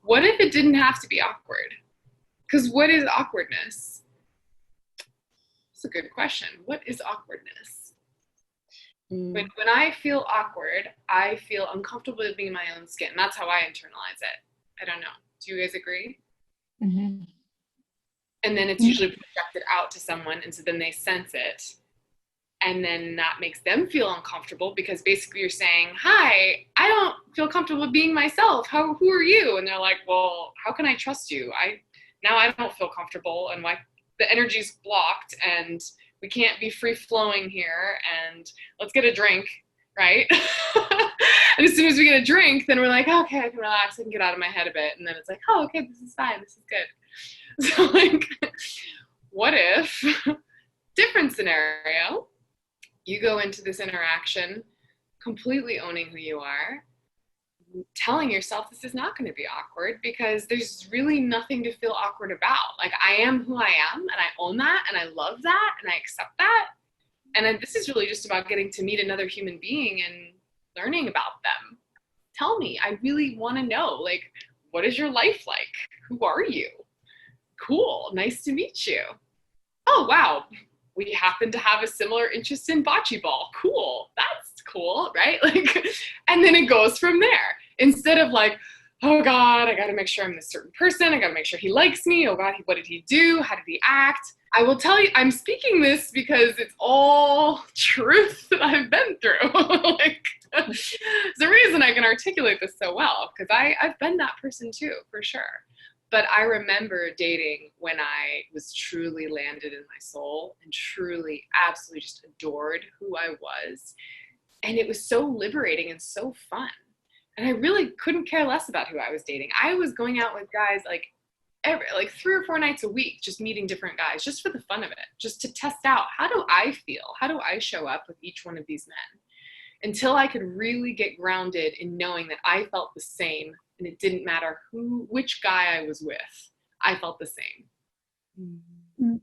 What if it didn't have to be awkward? Because what is awkwardness? That's a good question. What is awkwardness? Mm. When I feel awkward, I feel uncomfortable being in my own skin. That's how I internalize it. I don't know. Do you guys agree? Mhm. And then it's Mm. usually projected out to someone, and so then they sense it. And then that makes them feel uncomfortable because basically you're saying, hi, I don't feel comfortable being myself. Who are you? And they're like, well, how can I trust you? Now I don't feel comfortable, and like the energy's blocked, and we can't be free flowing here, and let's get a drink, right? And as soon as we get a drink, then we're like, okay, I can relax, I can get out of my head a bit. And then it's like, oh, okay, this is fine, this is good. So like, what if, different scenario, you go into this interaction completely owning who you are, telling yourself this is not going to be awkward because there's really nothing to feel awkward about. Like, I am who I am, and I own that, and I love that, and I accept that. And this is really just about getting to meet another human being and learning about them. Tell me, I really want to know, like, what is your life like? Who are you? Cool, nice to meet you. Oh, wow, we happen to have a similar interest in bocce ball. Cool, that's cool, right? Like, and then it goes from there. Instead of like, oh God, I gotta make sure I'm this certain person. I gotta make sure he likes me. Oh God, what did he do? How did he act? I will tell you, I'm speaking this because it's all truth that I've been through. Like, there's a reason I can articulate this so well, because I've been that person too, for sure. But I remember dating when I was truly landed in my soul and truly, absolutely just adored who I was. And it was so liberating and so fun. And I really couldn't care less about who I was dating. I was going out with guys like 3 or 4 nights a week, just meeting different guys, just for the fun of it, just to test out, how do I feel? How do I show up with each one of these men? Until I could really get grounded in knowing that I felt the same, and it didn't matter which guy I was with. I felt the same. Mm.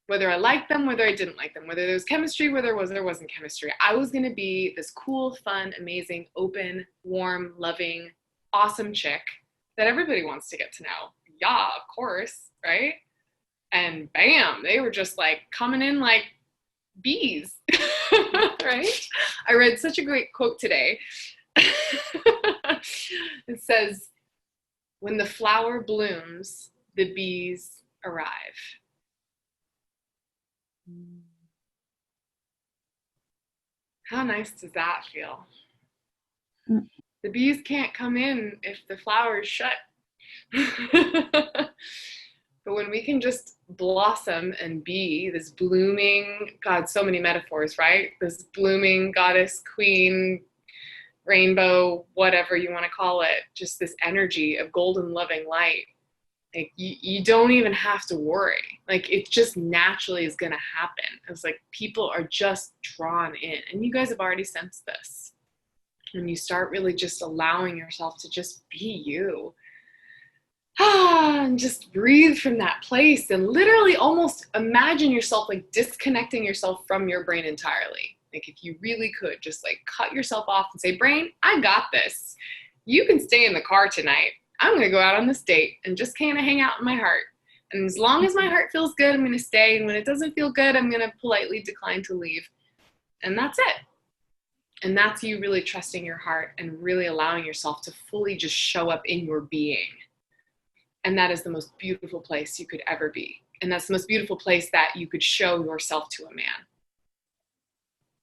Whether I liked them, whether I didn't like them, whether there was chemistry, whether there wasn't chemistry. I was going to be this cool, fun, amazing, open, warm, loving, awesome chick that everybody wants to get to know. Yeah, of course, right? And bam, they were just like coming in like bees, right? I read such a great quote today. It says, when the flower blooms, the bees arrive. How nice does that feel? Mm. The bees can't come in if the flower's shut. But when we can just blossom and be this blooming, God, so many metaphors, right? This blooming goddess, queen, rainbow, whatever you want to call it, just this energy of golden loving light. Like, you don't even have to worry. Like, it just naturally is going to happen. It's like people are just drawn in. And you guys have already sensed this. When you start really just allowing yourself to just be you, and just breathe from that place and literally almost imagine yourself like disconnecting yourself from your brain entirely. Like, if you really could just like cut yourself off and say, brain, I got this. You can stay in the car tonight. I'm going to go out on this date and just kind of hang out in my heart. And as long as my heart feels good, I'm going to stay. And when it doesn't feel good, I'm going to politely decline to leave. And that's it. And that's you really trusting your heart and really allowing yourself to fully just show up in your being. And that is the most beautiful place you could ever be. And that's the most beautiful place that you could show yourself to a man.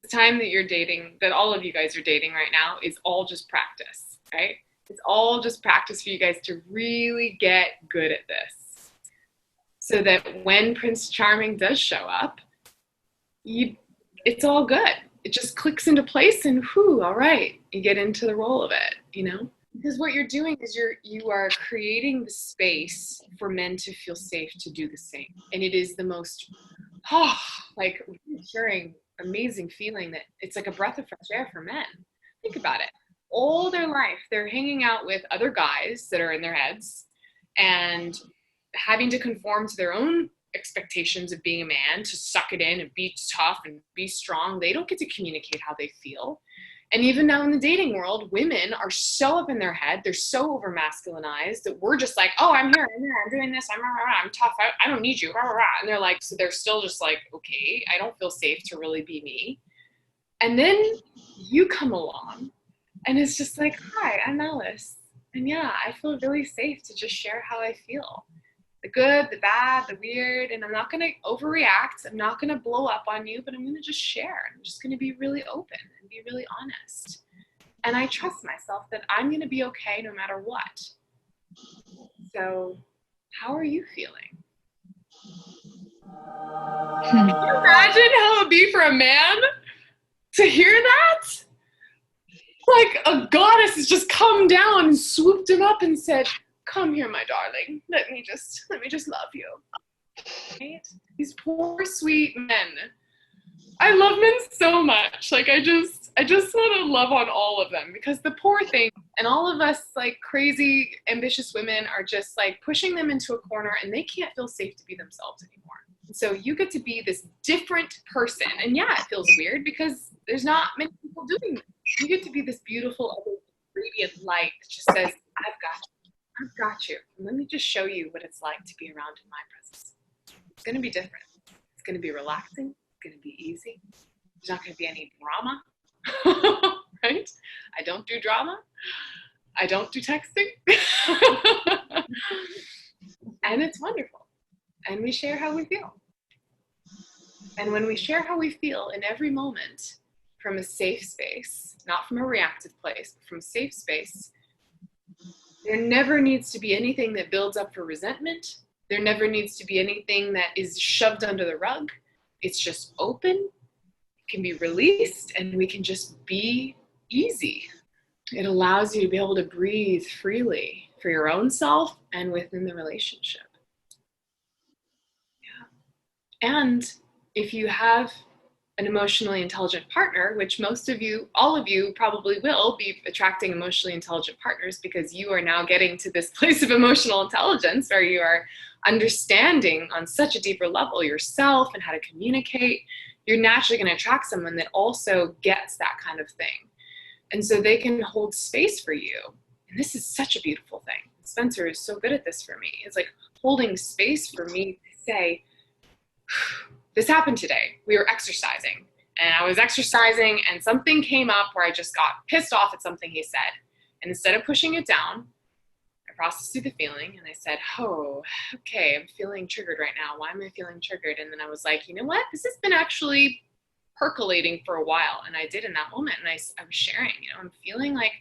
The time that you're dating, that all of you guys are dating right now, is all just practice, right? It's all just practice for you guys to really get good at this. So that when Prince Charming does show up, it's all good. It just clicks into place and whew, all right, you get into the role of it, you know? Because what you're doing is you are creating the space for men to feel safe to do the same. And it is the most, like, reassuring, amazing feeling that it's like a breath of fresh air for men. Think about it. All their life, they're hanging out with other guys that are in their heads and having to conform to their own expectations of being a man, to suck it in and be tough and be strong. They don't get to communicate how they feel. And even now in the dating world, women are so up in their head. They're so over masculinized that we're just like, oh, I'm here, I'm doing this, I'm tough, I don't need you. And they're like, so they're still just like, okay, I don't feel safe to really be me. And then you come along and it's just like, hi, I'm Alice. And yeah, I feel really safe to just share how I feel. The good, the bad, the weird, and I'm not going to overreact. I'm not going to blow up on you, but I'm going to just share. I'm just going to be really open and be really honest. And I trust myself that I'm going to be okay no matter what. So, how are you feeling? Can you imagine how it would be for a man to hear that? Like a goddess has just come down and swooped him up and said, come here, my darling. Let me just love you. Right? These poor, sweet men. I love men so much. Like I just want to love on all of them, because the poor thing, and all of us like crazy, ambitious women are just like pushing them into a corner, and they can't feel safe to be themselves anymore. So you get to be this different person. And yeah, it feels weird because there's not many people doing this. You get to be this beautiful, radiant light that just says, I've got you. And let me just show you what it's like to be around in my presence. It's going to be different. It's going to be relaxing. It's going to be easy. There's not going to be any drama, right? I don't do drama. I don't do texting. And it's wonderful. And we share how we feel. And when we share how we feel in every moment from a safe space, not from a reactive place, but from a safe space, there never needs to be anything that builds up for resentment. There never needs to be anything that is shoved under the rug. It's just open, can be released, and we can just be easy. It allows you to be able to breathe freely for your own self and within the relationship. Yeah. And if you have an emotionally intelligent partner, which most of you, all of you probably will be attracting emotionally intelligent partners, because you are now getting to this place of emotional intelligence where you are understanding on such a deeper level yourself and how to communicate. You're naturally going to attract someone that also gets that kind of thing. And so they can hold space for you. And this is such a beautiful thing. Spencer is so good at this for me. It's like holding space for me to say, this happened today. We were exercising, and I was exercising, and something came up where I just got pissed off at something he said. And instead of pushing it down, I processed through the feeling, and I said, oh, okay, I'm feeling triggered right now. Why am I feeling triggered? And then I was like, you know what? This has been actually percolating for a while. And I did in that moment, and I was sharing, I'm feeling like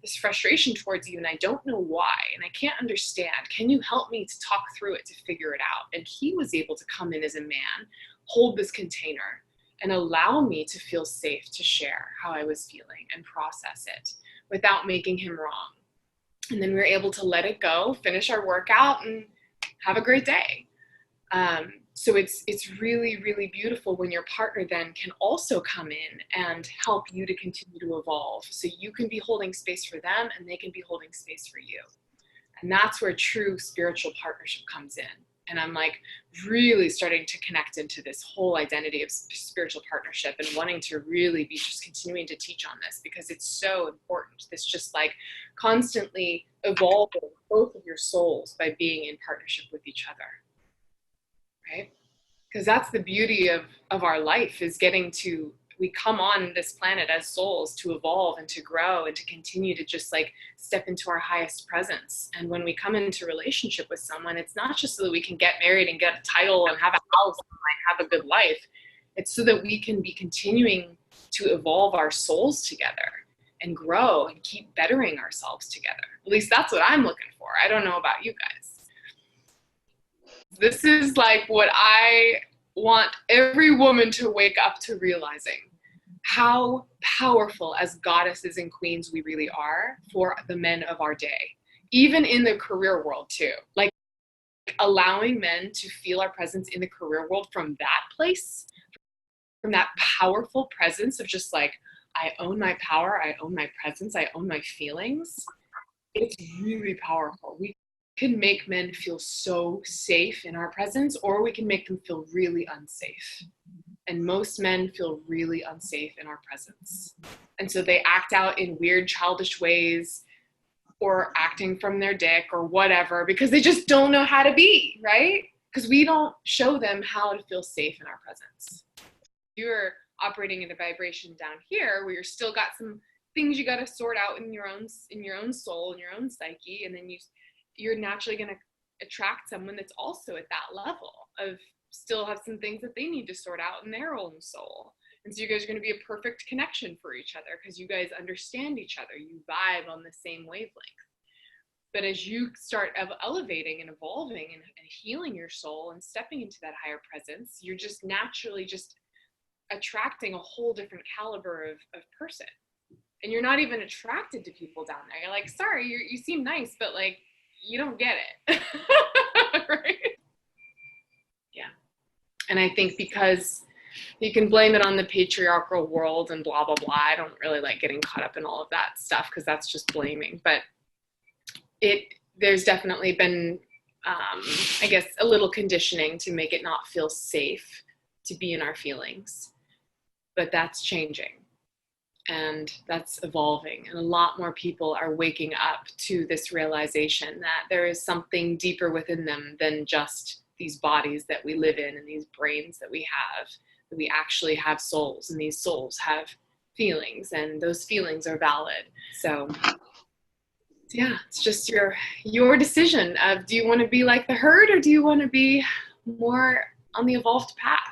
this frustration towards you, and I don't know why, and I can't understand. Can you help me to talk through it, to figure it out? And he was able to come in as a man, hold this container, and allow me to feel safe to share how I was feeling and process it without making him wrong. And then we were able to let it go, finish our workout, and have a great day. So it's really, really beautiful when your partner then can also come in and help you to continue to evolve. So you can be holding space for them, and they can be holding space for you. And that's where true spiritual partnership comes in. And I'm like really starting to connect into this whole identity of spiritual partnership and wanting to really be just continuing to teach on this, because it's so important. This just like constantly evolving both of your souls by being in partnership with each other. Right? Because that's the beauty of our life, is getting to, we come on this planet as souls to evolve and to grow and to continue to just like step into our highest presence. And when we come into relationship with someone, it's not just so that we can get married and get a title and have a house and like have a good life. It's so that we can be continuing to evolve our souls together and grow and keep bettering ourselves together. At least that's what I'm looking for. I don't know about you guys. This is like what I want every woman to wake up to, realizing how powerful as goddesses and queens we really are for the men of our day, even in the career world too. Like allowing men to feel our presence in the career world from that place, from that powerful presence of just like, I own my power, I own my presence, I own my feelings. It's really powerful. We can make men feel so safe in our presence, or we can make them feel really unsafe. And most men feel really unsafe in our presence. And so they act out in weird, childish ways, or acting from their dick or whatever, because they just don't know how to be, right? Because we don't show them how to feel safe in our presence. You're operating in a vibration down here where you're still got some things you got to sort out in your own soul, in your own psyche, and then you're naturally going to attract someone that's also at that level of still have some things that they need to sort out in their own soul. And so you guys are going to be a perfect connection for each other because you guys understand each other. You vibe on the same wavelength. But as you start elevating and evolving and healing your soul and stepping into that higher presence, you're just naturally just attracting a whole different caliber of person. And you're not even attracted to people down there. You're like, sorry, you seem nice, but like, you don't get it. Right? Yeah. And I think because you can blame it on the patriarchal world and blah, blah, blah. I don't really like getting caught up in all of that stuff because that's just blaming. But there's definitely been, I guess, a little conditioning to make it not feel safe to be in our feelings. But that's changing. And that's evolving. And a lot more people are waking up to this realization that there is something deeper within them than just these bodies that we live in and these brains that we have. That we actually have souls, and these souls have feelings, and those feelings are valid. So yeah, it's just your decision of, do you want to be like the herd or do you want to be more on the evolved path?